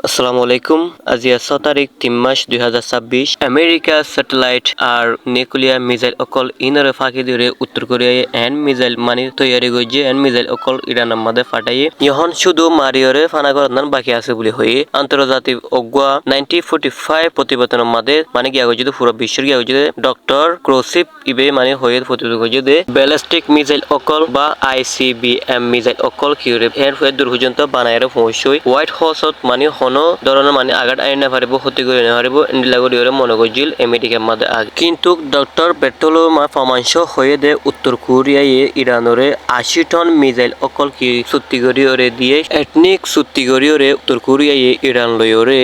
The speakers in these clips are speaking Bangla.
আসসালামু আলাইকুম। আজি 6 তাৰিখ 3 মাৰ্চ 2026 আমেৰিকা স্যাটেলাইট আর নিউক্লিয়ার মিসাইল অকল ইনারে ফাঁকি দিয়ে উত্তর কোরিয়ায় এন মিসাইল মানি তৈরি করছে এন মিসাইল অকল ইরানের মধ্যে ফাটাইয়ে ইহন শুধু মারিয়রে ফানা করার বাকি আছে বলে হয়ে আন্তর্জাতিক অগুয়া 1945 প্রতিবেদনের মধ্যে মানে গিয়া হয়েছে পুরো বিশ্বের গিয়া হয়েছে ডক্টর ক্রোসিপ ইবে মানে হয়ে প্রতিবেদন হয়েছে যে ব্যালিস্টিক মিসাইল অকল বা ICBM মিসাইল অকল কিউরে এর দূর পর্যন্ত বানায় পৌঁছই হোয়াইট হাউসত মানে কোনো ধরনের মানে আঘাত আনি না পারিব ক্ষতি করে না পারিব ইন্ডিলাগরি মনে করছিল আমেরিকার মধ্যে আগে কিন্তু ডক্টর পেট্রোলো পরামর্শ হয়ে দে উত্তর কোরিয়ায় ইরানরে 80 টন মিসাইল অকল কি চুক্তি করিওরে দিয়ে এথনিক চুক্তি করিওরে উত্তর কোরিয়ায় ইরান লয়রে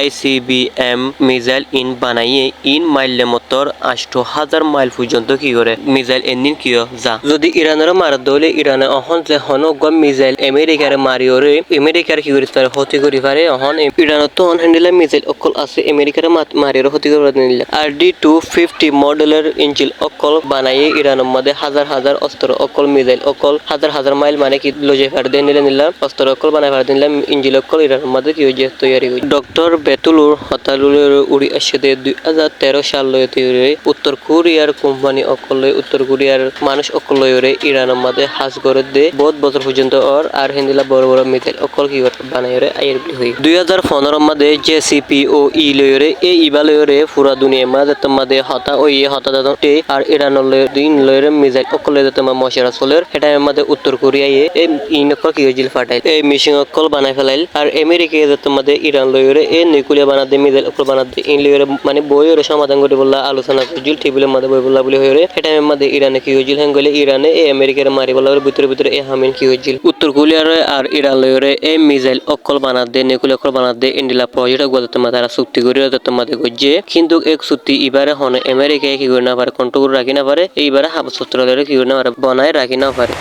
ICBM মিসাইল ইন বানাইয়ে ইন মাইলে মতর 8000 মাইল পর্যন্ত কি করে মিসাইল এনিন কিয় যা যদি ইরানের মার দলে ইরানে অহন যে হনগ মিসাইল আমেরিকার মারিওরে আমেরিকার কি করে তার ক্ষতি করি পারে অহন ইরানত তো হ্যান্ডেলা মিসাইল অকল আছে আমেরিকার মারিওর ক্ষতি করে নিল RD-250 মডেলের ইঞ্জিল অকল বানাইয়ে ইরানের মধ্যে হাজার হাজার অস্ত্র অকল মিসাইল অকল হাজার হাজার মাইল মানে কি লজে ফার দিয়ে নিলাম অস্ত্র অকল বানাই ফার দিলাম ইঞ্জিল অকল ইরানের মধ্যে কি হয়ে তৈরি হই ডক্টর বেতুলুর হতালুলের উড়ি আসে 2013 সাল লয়ে উত্তর কোরিয়ার কোম্পানি অকল উত্তর কোরিয়ার মানুষ অকল ইরানের মধ্যে হাজ করে দে বহুত বছর পর্যন্ত আর হিন্দিলা বড় বড় মিসাইল অকল কি করে বানাই আইয়ের হই 2015 মধ্যে JCPOE লয়রে এই ইবা লয়রে পুরা দুনিয়া মাঝে তোমাদে হতা ওই হতা দাতে আর ইরান দিন লয়রে মিসাইল অকল তোমা মশরা চলের এটার মধ্যে উত্তর কোরিয়ায় এই ইনকল কি হইছিল ফাটাইল এই মিশন অকল বানাই ফেলাইল আর আমেরিকা তোমাদে ইরান লয়রে এই নিউক্লিয়ার বানাতে মিসাইল অকল বানাতে ইন লয়রে মানে বইয়ের সমাধান করে বললা আলোচনা করছিল টেবিলের মধ্যে বই বললা বলে হইরে এটার মধ্যে ইরানে কি হইছিল হ্যাঙ্গলে ইরানে এই আমেরিকার মারি বলার ভিতরে এই হামিন কি হইছিল উত্তর কোরিয়ার আর ইরান লয়রে এই মিসাইল অকল বানাতে নিউক্লিয়ার অকল বানাতে ইন্ডিলা প্রজেক্ট গত তারা চুক্তি করে তোমাদের গজ্জে কিন্তু এক চুক্তি এবারে হন আমেরিকায় কি করে না পারে কন্ট্রোল রাখি না পারে এইবারে হাবসত্র কি করে না পারে বনায় রাখি না পারে।